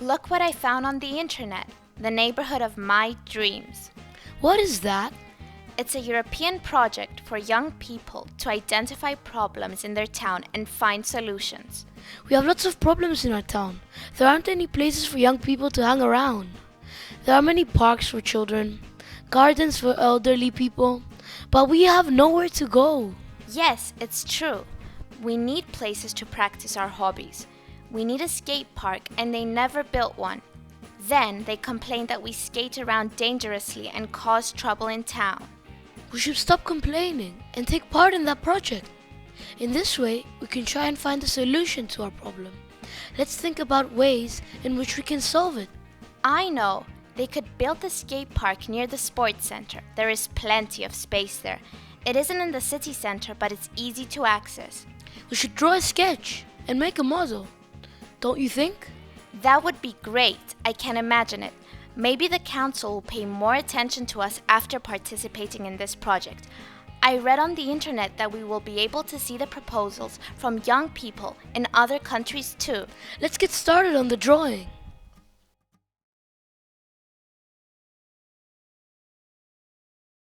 Look what I found on the internet, the neighborhood of my dreams. What is that? It's a European project for young people to identify problems in their town and find solutions. We have lots of problems in our town. There aren't any places for young people to hang around. There are many parks for children, gardens for elderly people, but we have nowhere to go. Yes, it's true. We need places to practice our hobbies. We need a skate park and they never built one. Then they complain that we skate around dangerously and cause trouble in town. We should stop complaining and take part in that project. In this way, we can try and find a solution to our problem. Let's think about ways in which we can solve it. I know. They could build the skate park near the sports center. There is plenty of space there. It isn't in the city center, but it's easy to access. We should draw a sketch and make a model. Don't you think? That would be great. I can imagine it. Maybe the council will pay more attention to us after participating in this project. I read on the internet that we will be able to see the proposals from young people in other countries too. Let's get started on the drawing.